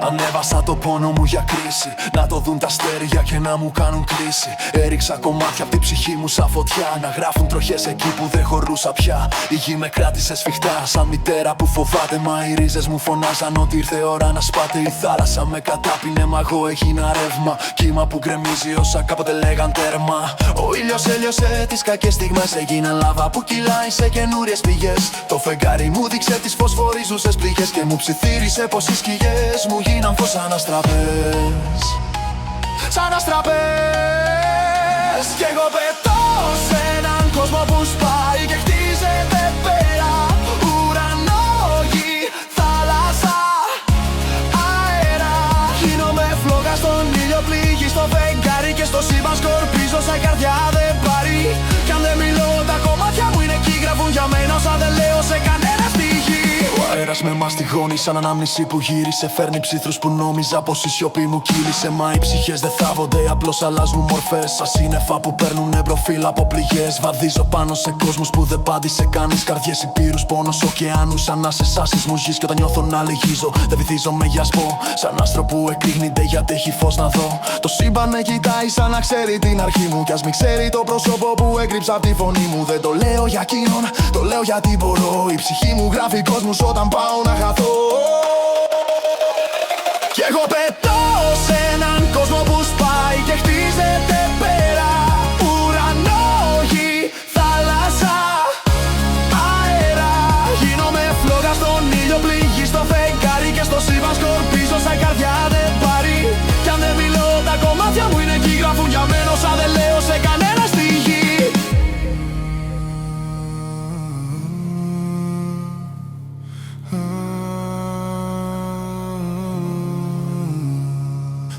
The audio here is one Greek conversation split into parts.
Ανέβασα το πόνο μου για κρίση, να το δουν τα αστέρια και να μου κάνουν κρίση. Έριξα κομμάτια απ' την ψυχή μου σαν φωτιά, να γράφουν τροχές εκεί που δεν χωρούσα πια. Η γη με κράτησε σφιχτά, σαν μητέρα που φοβάται. Μα οι ρίζες μου φωνάζαν ότι ήρθε ώρα να σπάτε. Η θάλασσα με κατάπινε, μα εγώ έγινα ρεύμα. Κύμα που γκρεμίζει όσα κάποτε λέγαν τέρμα. Ο ήλιος έλειωσε τις κακές στιγμές, έγινα λάβα που κυλάει σε καινούριες πηγές. Το φεγγάρι μου δείξε τις φωσφορίζουσες πληγές και μου ψιθύρισε πως οι σκιές μου γίναν φως σαν αστραπές. Σαν αστραπές. Κι εγώ πετώ σε έναν κόσμο που σπάει και χτίζεται πέρα. Ουρανό, γη, θάλασσα, αέρα. Γίνομαι φλόγα στον ήλιο, πληγή στο φεγγάρι και στο σύμπαν σκορπίζω σαν καρδιά δεν πάρει. Κι αν δεν μιλώ τα κομμάτια μου είναι εκεί, γράφουν για μένα όσα δεν λέω σε κανένα στοιχείο. Ο αέρας με μαστιγώνει σαν ανάμνηση που γύρισε. Φέρνει ψήθρους που νόμιζα πως η σιωπή μου κύλησε. Μα οι ψυχές δεν θάβονται, απλώς αλλάζουν μορφές. Σαν σύννεφα που παίρνουνε προφίλ από πληγές. Βαδίζω πάνω σε κόσμους που δεν πάντησε κανείς. Καρδιές υπήρους, πόνος, ωκεάνους, ανάσες μου γης. Κι όταν νιώθω να λυγίζω, δεν βυθίζομαι για σπο. Σαν άστρο που εκρήγνεται γιατί έχει φως να δω. Το σύμπαν με κοιτάει σαν να ξέρει την αρχή μου. Κι ας μην ξέρει το πρόσωπο που έκρυψα απ' τη φωνή μου. Δεν το λέω για εκείνον, το λέω γιατί μπορώ. Η ψυχή μου γράφει κόσμους όταν πάω να χαθώ. Κι εγώ πετώ σε έναν κόσμο που σπάει και χτίζεται πέρα. Ουρανό, γη, θάλασσα, αέρα. Γίνομαι φλόγα στον ήλιο, πληγή στο φεγγάρι και στο σύμπαν σκορπίζω σαν καρδιά δεν πάρει. Κι αν δεν μιλώ τα κομμάτια μου είναι εκεί, γράφουν για μένα όσα δεν λέω σε κανένα στη γη.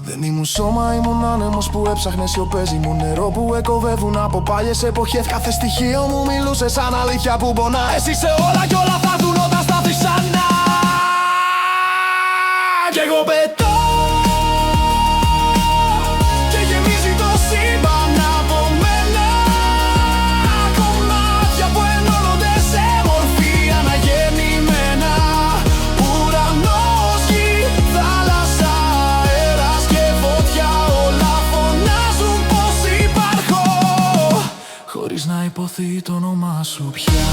Δεν ήμουν σώμα, ήμουν άνεμος που έψαχνε σιωπές. Ήμουν νερό που εκοβεύουν από παλιές εποχές. Κάθε στοιχείο μου μιλούσε σαν αλήθεια που πονά. Εσύ είσαι όλα κι όλα θα δουν όταν σταθείς ξανά. Κι εγώ πετώ και γεμίζει το σύμπαν από μένα. Κομμάτια που ενώνονται σε μορφή αναγεννημένα. Ουρανός, γη, θάλασσα, αέρας και φωτιά. Όλα φωνάζουν πως υπάρχω, χωρίς να υποθεί το όνομά σου πια.